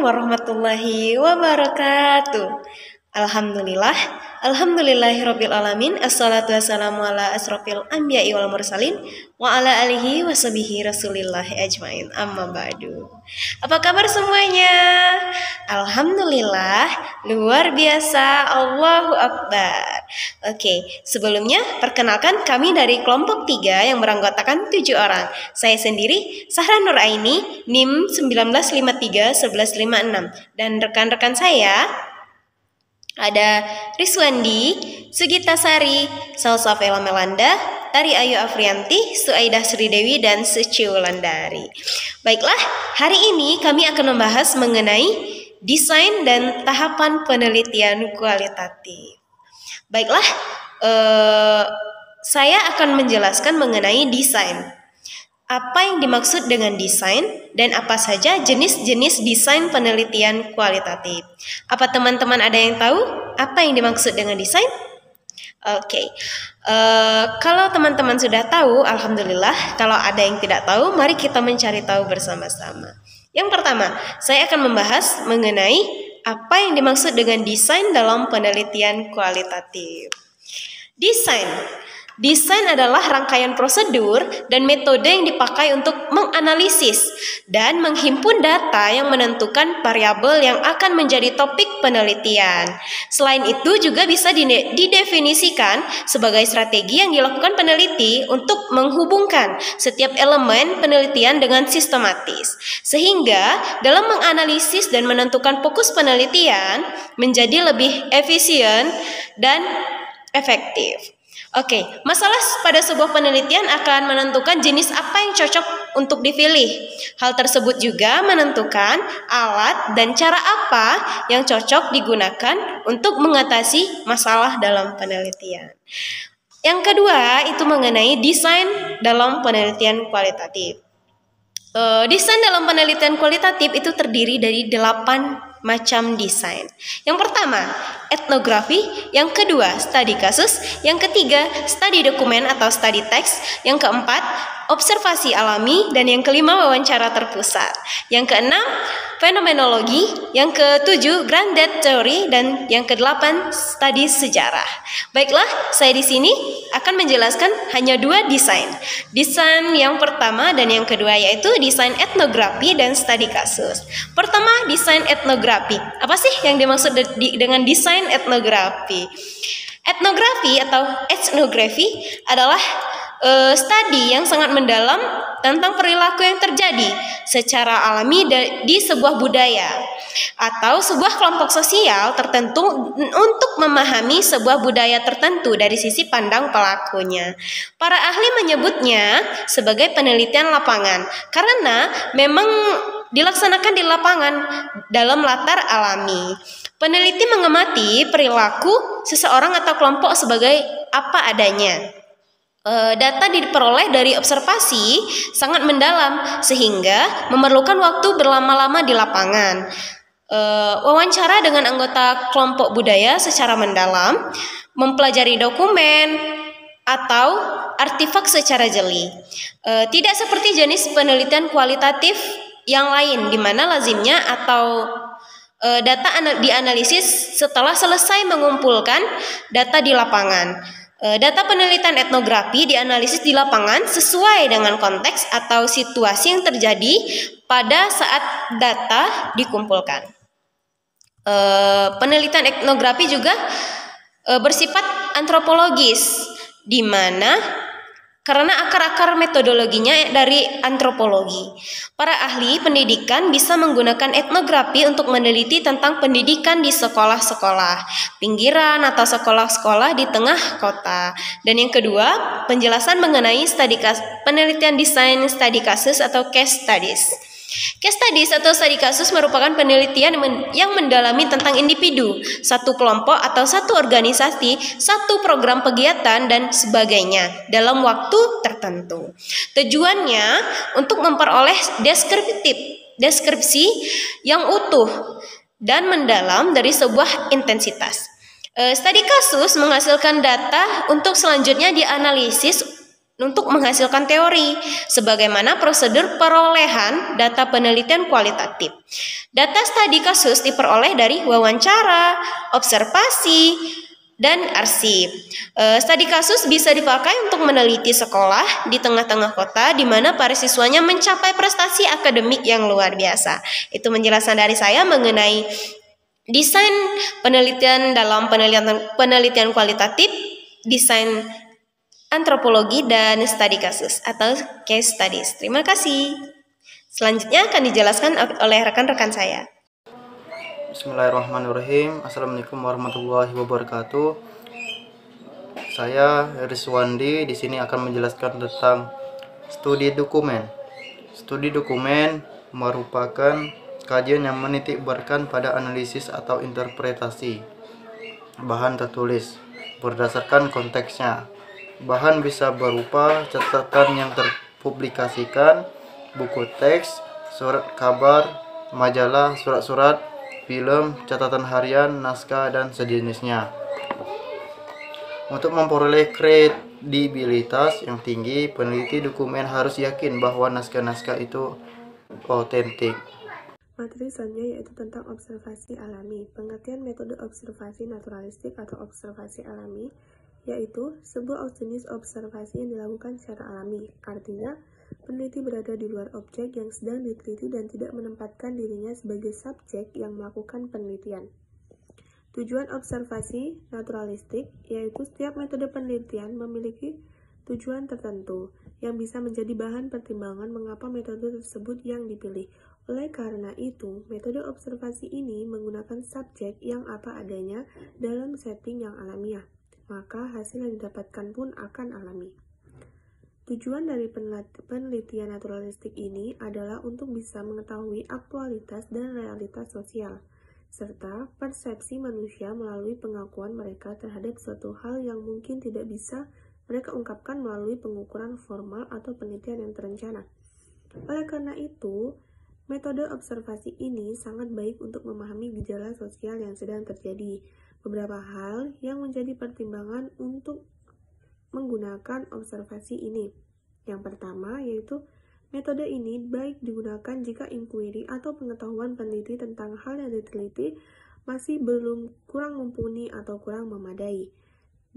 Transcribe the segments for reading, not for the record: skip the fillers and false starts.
warahmatullahi wabarakatuh. Alhamdulillahirabbil alamin. Assalatu wassalamu ala asrofil anbiya'i wal mursalin wa ala alihi washabihi rasulillahi ajmain. Amma ba'du. Apa kabar semuanya? Alhamdulillah, luar biasa. Allahu akbar. Oke, sebelumnya perkenalkan kami dari kelompok 3 yang beranggotakan 7 orang. Saya sendiri Sahra Nuraini, NIM 19531156, dan rekan-rekan saya ada Riswandi, Sugita Sari, Salsafela Melanda, Tari Ayu Afrianti, Suaidah Sridewi, dan Suci Wulandari. Baiklah, hari ini kami akan membahas mengenai desain dan tahapan penelitian kualitatif. Baiklah, saya akan menjelaskan mengenai desain. Apa yang dimaksud dengan desain dan apa saja jenis-jenis desain penelitian kualitatif? Apa teman-teman ada yang tahu apa yang dimaksud dengan desain? Oke. Kalau teman-teman sudah tahu, alhamdulillah. Kalau ada yang tidak tahu, mari kita mencari tahu bersama-sama. Yang pertama, saya akan membahas mengenai apa yang dimaksud dengan desain dalam penelitian kualitatif. Desain adalah rangkaian prosedur dan metode yang dipakai untuk menganalisis dan menghimpun data yang menentukan variabel yang akan menjadi topik penelitian. Selain itu juga bisa didefinisikan sebagai strategi yang dilakukan peneliti untuk menghubungkan setiap elemen penelitian dengan sistematis. Sehingga dalam menganalisis dan menentukan fokus penelitian menjadi lebih efisien dan efektif. Oke, masalah pada sebuah penelitian akan menentukan jenis apa yang cocok untuk dipilih. Hal tersebut juga menentukan alat dan cara apa yang cocok digunakan untuk mengatasi masalah dalam penelitian. Yang kedua, itu mengenai desain dalam penelitian kualitatif. Desain dalam penelitian kualitatif itu terdiri dari 8 macam desain. Yang pertama, etnografi. Yang kedua, studi kasus. Yang ketiga, studi dokumen atau studi teks. Yang keempat, observasi alami. Dan yang kelima, wawancara terpusat. Yang keenam, fenomenologi. Yang ketujuh, grounded theory. Dan yang kedelapan, studi sejarah. Baiklah, saya di sini akan menjelaskan hanya 2 desain. Desain yang pertama dan yang kedua yaitu desain etnografi dan studi kasus. Pertama, desain etnografi. Apa sih yang dimaksud dengan desain etnografi? Etnografi atau etnografi adalah studi yang sangat mendalam tentang perilaku yang terjadi secara alami di sebuah budaya atau sebuah kelompok sosial tertentu untuk memahami sebuah budaya tertentu dari sisi pandang pelakunya. Para ahli menyebutnya sebagai penelitian lapangan karena memang dilaksanakan di lapangan dalam latar alami. Peneliti mengamati perilaku seseorang atau kelompok sebagai apa adanya. Data diperoleh dari observasi sangat mendalam sehingga memerlukan waktu berlama-lama di lapangan. Wawancara dengan anggota kelompok budaya secara mendalam, mempelajari dokumen atau artefak secara jeli. Tidak seperti jenis penelitian kualitatif yang lain di mana lazimnya atau data dianalisis setelah selesai mengumpulkan data di lapangan. Data penelitian etnografi dianalisis di lapangan sesuai dengan konteks atau situasi yang terjadi pada saat data dikumpulkan. Penelitian etnografi juga bersifat antropologis, di mana karena akar-akar metodologinya dari antropologi. Para ahli pendidikan bisa menggunakan etnografi untuk meneliti tentang pendidikan di sekolah-sekolah pinggiran atau sekolah-sekolah di tengah kota. Dan yang kedua, penjelasan mengenai penelitian desain studi kasus atau case studies. Case studies atau studi kasus merupakan penelitian yang mendalami tentang individu, satu kelompok atau satu organisasi, satu program kegiatan dan sebagainya dalam waktu tertentu. Tujuannya untuk memperoleh deskripsi yang utuh dan mendalam dari sebuah intensitas. Studi kasus menghasilkan data untuk selanjutnya dianalisis untuk menghasilkan teori, sebagaimana prosedur perolehan data penelitian kualitatif. Data studi kasus diperoleh dari wawancara, observasi, dan arsip. Studi kasus bisa dipakai untuk meneliti sekolah di tengah-tengah kota di mana para siswanya mencapai prestasi akademik yang luar biasa. Itu penjelasan dari saya mengenai desain penelitian dalam penelitian kualitatif, desain antropologi dan studi kasus atau case studies. Terima kasih. Selanjutnya akan dijelaskan oleh rekan-rekan saya. Bismillahirrahmanirrahim. Assalamualaikum warahmatullahi wabarakatuh. Saya Rizwandi di sini akan menjelaskan tentang studi dokumen. Studi dokumen merupakan kajian yang menitik beratkan pada analisis atau interpretasi bahan tertulis berdasarkan konteksnya. Bahan bisa berupa catatan yang terpublikasikan, buku teks, surat kabar, majalah, surat-surat, film, catatan harian, naskah, dan sejenisnya. Untuk memperoleh kredibilitas yang tinggi, peneliti dokumen harus yakin bahwa naskah-naskah itu otentik. Materi selanjutnya yaitu tentang observasi alami. Pengertian metode observasi naturalistik atau observasi alami yaitu sebuah jenis observasi yang dilakukan secara alami. Artinya, peneliti berada di luar objek yang sedang diteliti dan tidak menempatkan dirinya sebagai subjek yang melakukan penelitian. Tujuan observasi naturalistik yaitu setiap metode penelitian memiliki tujuan tertentu yang bisa menjadi bahan pertimbangan mengapa metode tersebut yang dipilih. Oleh karena itu, metode observasi ini menggunakan subjek yang apa adanya dalam setting yang alamiah, maka hasil yang didapatkan pun akan alami. Tujuan dari penelitian naturalistik ini adalah untuk bisa mengetahui aktualitas dan realitas sosial, serta persepsi manusia melalui pengakuan mereka terhadap suatu hal yang mungkin tidak bisa mereka ungkapkan melalui pengukuran formal atau penelitian yang terencana. Oleh karena itu, metode observasi ini sangat baik untuk memahami gejala sosial yang sedang terjadi. Beberapa hal yang menjadi pertimbangan untuk menggunakan observasi ini. Yang pertama yaitu metode ini baik digunakan jika inquiry atau pengetahuan peneliti tentang hal yang diteliti masih kurang mumpuni atau kurang memadai.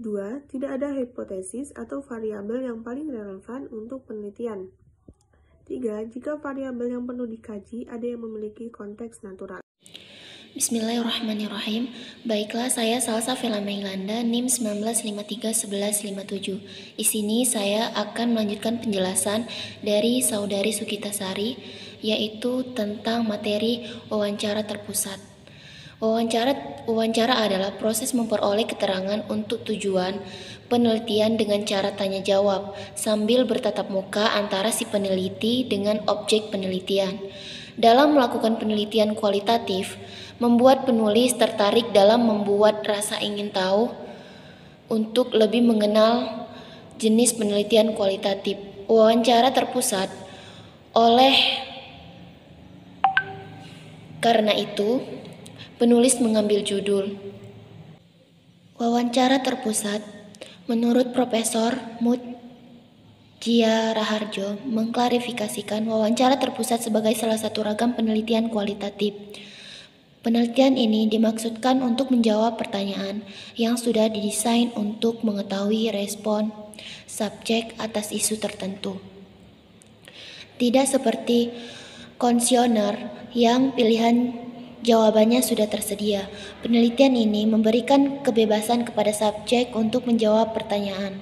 2. Tidak ada hipotesis atau variabel yang paling relevan untuk penelitian. 3. Jika variabel yang perlu dikaji ada yang memiliki konteks natural. Bismillahirrahmanirrahim. Baiklah, saya Salsa Vela Meilanda, NIM 19531157. Di sini saya akan melanjutkan penjelasan dari Saudari Sukitasari, yaitu tentang materi wawancara terpusat. Wawancara adalah proses memperoleh keterangan untuk tujuan penelitian dengan cara tanya jawab sambil bertatap muka antara si peneliti dengan objek penelitian. Dalam melakukan penelitian kualitatif, membuat penulis tertarik dalam membuat rasa ingin tahu untuk lebih mengenal jenis penelitian kualitatif. Wawancara terpusat karena itu, penulis mengambil judul wawancara terpusat. Menurut Profesor Mujia Raharjo mengklarifikasikan wawancara terpusat sebagai salah satu ragam penelitian kualitatif. Penelitian ini dimaksudkan untuk menjawab pertanyaan yang sudah didesain untuk mengetahui respon subjek atas isu tertentu. Tidak seperti kuesioner yang pilihan jawabannya sudah tersedia. Penelitian ini memberikan kebebasan kepada subjek untuk menjawab pertanyaan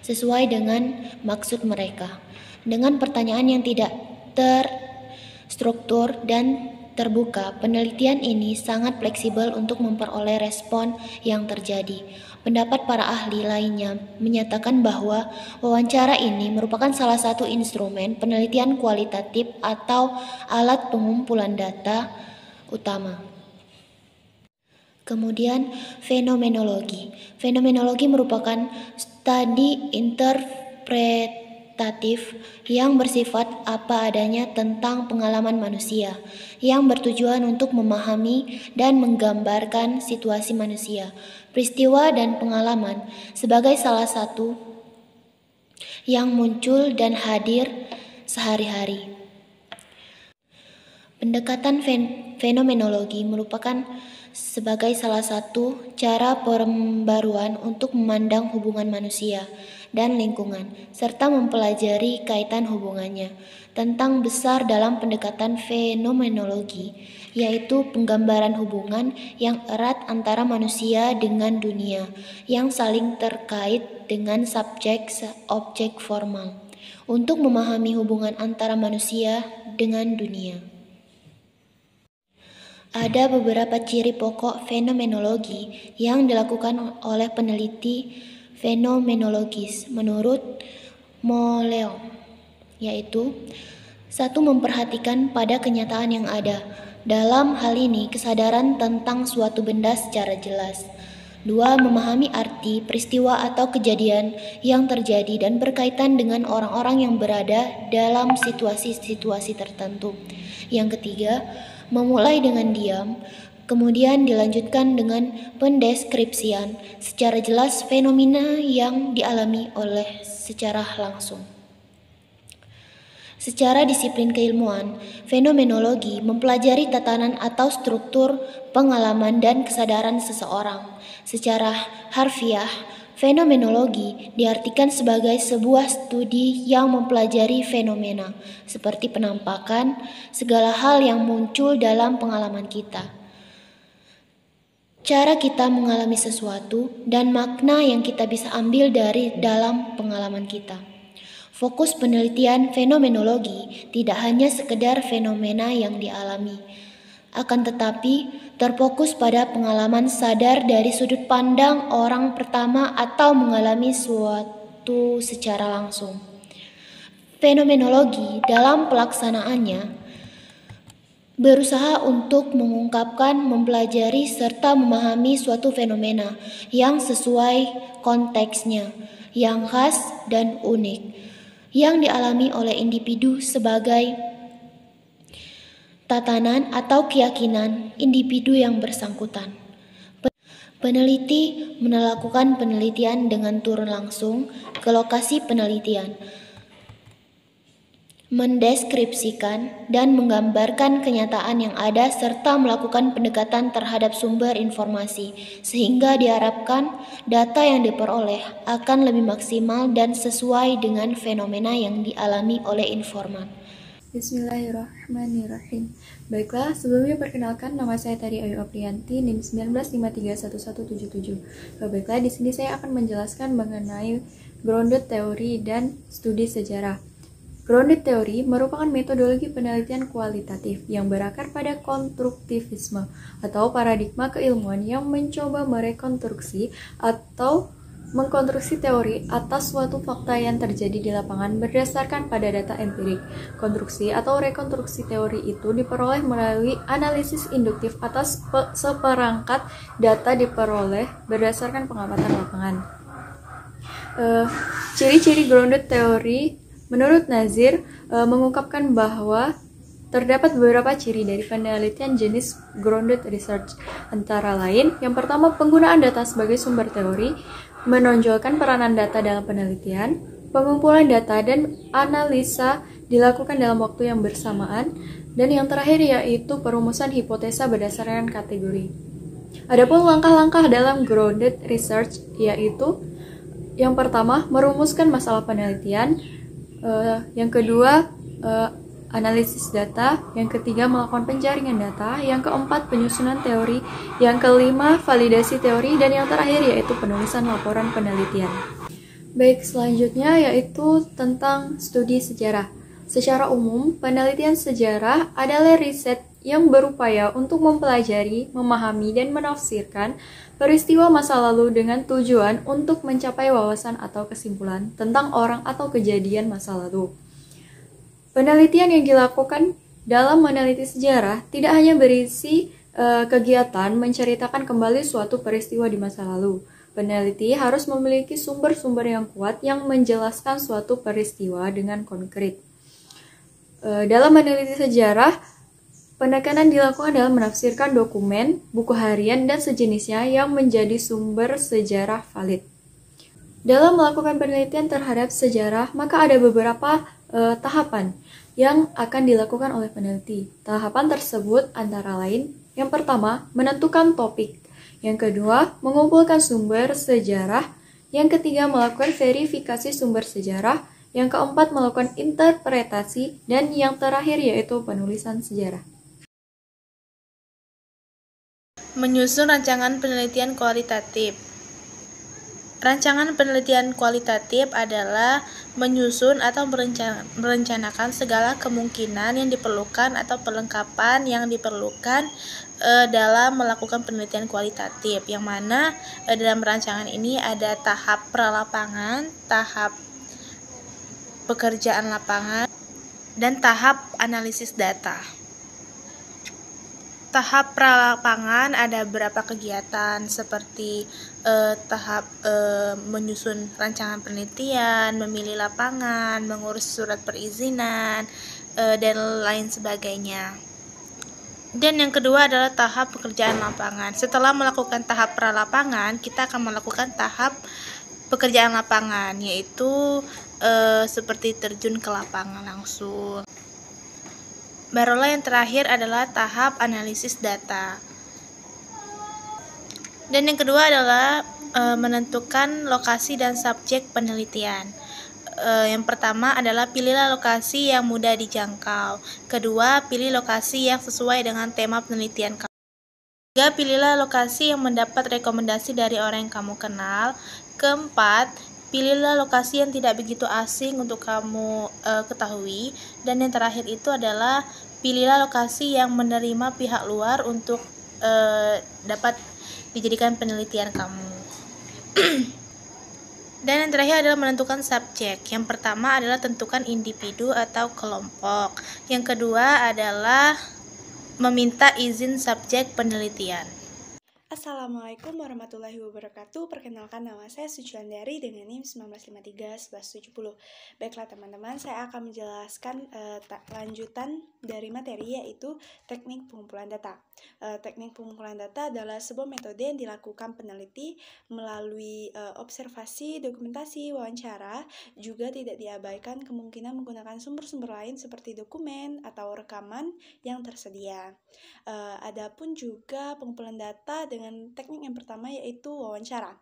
sesuai dengan maksud mereka. Dengan pertanyaan yang tidak terstruktur dan terbuka, penelitian ini sangat fleksibel untuk memperoleh respon yang terjadi. Pendapat para ahli lainnya menyatakan bahwa wawancara ini merupakan salah satu instrumen penelitian kualitatif atau alat pengumpulan data utama. Kemudian fenomenologi. Fenomenologi merupakan studi interpretatif yang bersifat apa adanya tentang pengalaman manusia, yang bertujuan untuk memahami dan menggambarkan situasi manusia, peristiwa dan pengalaman sebagai salah satu yang muncul dan hadir sehari-hari. Pendekatan fenomenologi merupakan sebagai salah satu cara pembaruan untuk memandang hubungan manusia dan lingkungan, serta mempelajari kaitan hubungannya. Tentang besar dalam pendekatan fenomenologi, yaitu penggambaran hubungan yang erat antara manusia dengan dunia, yang saling terkait dengan subjek-objek formal, untuk memahami hubungan antara manusia dengan dunia. Ada beberapa ciri pokok fenomenologi yang dilakukan oleh peneliti fenomenologis menurut Moleom, yaitu 1. Memperhatikan pada kenyataan yang ada. Dalam hal ini, kesadaran tentang suatu benda secara jelas. 2. Memahami arti peristiwa atau kejadian yang terjadi dan berkaitan dengan orang-orang yang berada dalam situasi-situasi tertentu. Yang ketiga, memulai dengan diam, kemudian dilanjutkan dengan pendeskripsian secara jelas fenomena yang dialami oleh secara langsung. Secara disiplin keilmuan, fenomenologi mempelajari tatanan atau struktur pengalaman dan kesadaran seseorang. Secara harfiah, fenomenologi diartikan sebagai sebuah studi yang mempelajari fenomena, seperti penampakan, segala hal yang muncul dalam pengalaman kita. Cara kita mengalami sesuatu dan makna yang kita bisa ambil dari dalam pengalaman kita. Fokus penelitian fenomenologi tidak hanya sekedar fenomena yang dialami, akan tetapi terfokus pada pengalaman sadar dari sudut pandang orang pertama atau mengalami suatu secara langsung. Fenomenologi dalam pelaksanaannya berusaha untuk mengungkapkan, mempelajari, serta memahami suatu fenomena yang sesuai konteksnya, yang khas dan unik, yang dialami oleh individu sebagai tatanan atau keyakinan individu yang bersangkutan. Peneliti melakukan penelitian dengan turun langsung ke lokasi penelitian, mendeskripsikan dan menggambarkan kenyataan yang ada serta melakukan pendekatan terhadap sumber informasi, sehingga diharapkan data yang diperoleh akan lebih maksimal dan sesuai dengan fenomena yang dialami oleh informan. Bismillahirrahmanirrahim. Baiklah, sebelumnya perkenalkan, nama saya Tari Ayu Aprianti, NIM 19531177. Baiklah, di sini saya akan menjelaskan mengenai grounded teori dan studi sejarah. Grounded teori merupakan metodologi penelitian kualitatif yang berakar pada konstruktivisme atau paradigma keilmuan yang mencoba merekonstruksi atau mengkonstruksi teori atas suatu fakta yang terjadi di lapangan berdasarkan pada data empirik. Konstruksi atau rekonstruksi teori itu diperoleh melalui analisis induktif atas seperangkat data diperoleh berdasarkan pengamatan lapangan. Ciri-ciri grounded teori menurut Nazir mengungkapkan bahwa terdapat beberapa ciri dari penelitian jenis grounded research, antara lain, yang pertama, penggunaan data sebagai sumber teori, menonjolkan peranan data dalam penelitian, pengumpulan data dan analisa dilakukan dalam waktu yang bersamaan, dan yang terakhir yaitu perumusan hipotesa berdasarkan kategori. Adapun langkah-langkah dalam grounded research yaitu yang pertama, merumuskan masalah penelitian, yang kedua, analisis data, yang ketiga, melakukan penjaringan data, yang keempat, penyusunan teori, yang kelima, validasi teori, dan yang terakhir yaitu penulisan laporan penelitian. Baik, selanjutnya yaitu tentang studi sejarah. Secara umum, penelitian sejarah adalah riset yang berupaya untuk mempelajari, memahami, dan menafsirkan peristiwa masa lalu dengan tujuan untuk mencapai wawasan atau kesimpulan tentang orang atau kejadian masa lalu. Penelitian yang dilakukan dalam meneliti sejarah tidak hanya berisi kegiatan menceritakan kembali suatu peristiwa di masa lalu. Peneliti harus memiliki sumber-sumber yang kuat yang menjelaskan suatu peristiwa dengan konkret. Dalam meneliti sejarah, penekanan dilakukan dalam menafsirkan dokumen, buku harian, dan sejenisnya yang menjadi sumber sejarah valid. Dalam melakukan penelitian terhadap sejarah, maka ada beberapa tahapan yang akan dilakukan oleh peneliti. Tahapan tersebut antara lain, yang pertama, menentukan topik. Yang kedua, mengumpulkan sumber sejarah. Yang ketiga, melakukan verifikasi sumber sejarah. Yang keempat, melakukan interpretasi. Dan yang terakhir yaitu penulisan sejarah. Menyusun rancangan penelitian kualitatif. Rancangan penelitian kualitatif adalah menyusun atau merencanakan segala kemungkinan yang diperlukan atau perlengkapan yang diperlukan dalam melakukan penelitian kualitatif, yang mana dalam rancangan ini ada tahap pralapangan, tahap pekerjaan lapangan, dan tahap analisis data. Tahap pralapangan ada beberapa kegiatan seperti tahap menyusun rancangan penelitian, memilih lapangan, mengurus surat perizinan, dan lain sebagainya. Dan yang kedua adalah tahap pekerjaan lapangan. Setelah melakukan tahap pralapangan, kita akan melakukan tahap pekerjaan lapangan, yaitu seperti terjun ke lapangan langsung. Barulah yang terakhir adalah tahap analisis data. Dan yang kedua adalah menentukan lokasi dan subjek penelitian. Yang pertama adalah pilihlah lokasi yang mudah dijangkau. Kedua, pilih lokasi yang sesuai dengan tema penelitian kamu. Ketiga, pilihlah lokasi yang mendapat rekomendasi dari orang yang kamu kenal. Keempat, pilihlah lokasi yang tidak begitu asing untuk kamu ketahui. Dan yang terakhir itu adalah pilihlah lokasi yang menerima pihak luar untuk dapat dijadikan penelitian kamu. Dan yang terakhir adalah menentukan subjek. Yang pertama adalah tentukan individu atau kelompok. Yang kedua adalah meminta izin subjek penelitian. Assalamualaikum warahmatullahi wabarakatuh. Perkenalkan, nama saya Suciandari dengan NIM 1953-1170. Baiklah teman-teman, saya akan menjelaskan lanjutan dari materi, yaitu teknik pengumpulan data. Teknik pengumpulan data adalah sebuah metode yang dilakukan peneliti melalui observasi, dokumentasi, wawancara. Juga tidak diabaikan kemungkinan menggunakan sumber-sumber lain seperti dokumen atau rekaman yang tersedia. Adapun juga pengumpulan data dengan teknik yang pertama, yaitu wawancara.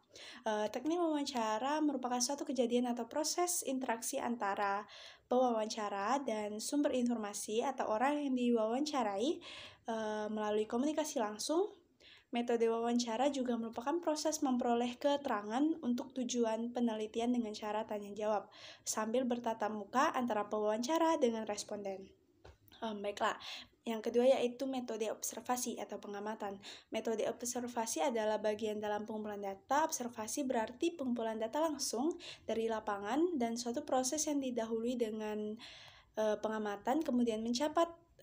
Teknik wawancara merupakan suatu kejadian atau proses interaksi antara pewawancara dan sumber informasi atau orang yang diwawancarai melalui komunikasi langsung. Metode wawancara juga merupakan proses memperoleh keterangan untuk tujuan penelitian dengan cara tanya jawab sambil bertatap muka antara pewawancara dengan responden. Baiklah, yang kedua yaitu metode observasi atau pengamatan. Metode observasi adalah bagian dalam pengumpulan data. Observasi berarti pengumpulan data langsung dari lapangan dan suatu proses yang didahului dengan pengamatan, kemudian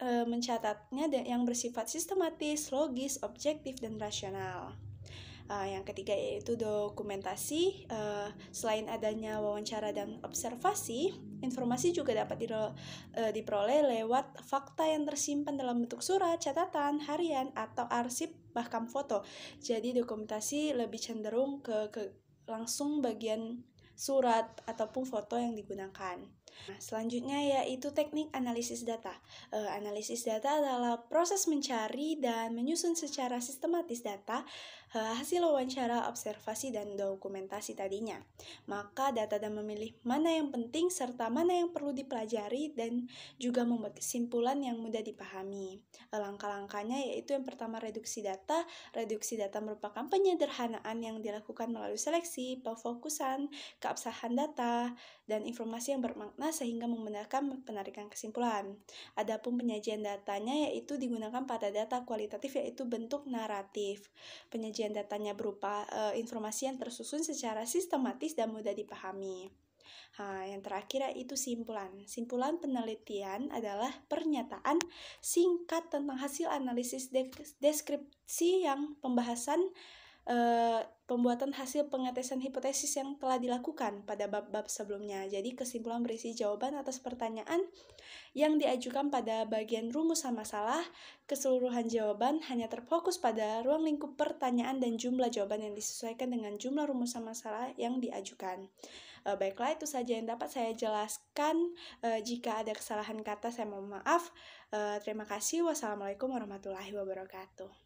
mencatatnya yang bersifat sistematis, logis, objektif, dan rasional. Yang ketiga yaitu dokumentasi. Selain adanya wawancara dan observasi, informasi juga dapat diperoleh lewat fakta yang tersimpan dalam bentuk surat, catatan, harian, atau arsip, bahkan foto. Jadi dokumentasi lebih cenderung ke langsung bagian surat ataupun foto yang digunakan. Selanjutnya yaitu teknik analisis data. Analisis data adalah proses mencari dan menyusun secara sistematis data hasil wawancara, observasi, dan dokumentasi tadinya. Maka data dan memilih mana yang penting serta mana yang perlu dipelajari dan juga membuat kesimpulan yang mudah dipahami. Langkah-langkahnya yaitu yang pertama reduksi data. Reduksi data merupakan penyederhanaan yang dilakukan melalui seleksi, pemfokusan, keabsahan data, dan informasi yang bermakna sehingga membenarkan penarikan kesimpulan. Adapun penyajian datanya yaitu digunakan pada data kualitatif, yaitu bentuk naratif. Penyajian datanya berupa informasi yang tersusun secara sistematis dan mudah dipahami. Yang terakhir yaitu simpulan. Simpulan penelitian adalah pernyataan singkat tentang hasil analisis deskripsi yang pembahasan pembuatan hasil pengetesan hipotesis yang telah dilakukan pada bab-bab sebelumnya. Jadi kesimpulan berisi jawaban atas pertanyaan yang diajukan pada bagian rumusan masalah. Keseluruhan jawaban hanya terfokus pada ruang lingkup pertanyaan dan jumlah jawaban yang disesuaikan dengan jumlah rumusan masalah yang diajukan. Baiklah, itu saja yang dapat saya jelaskan. Jika ada kesalahan kata, saya mohon maaf. Terima kasih. Wassalamualaikum warahmatullahi wabarakatuh.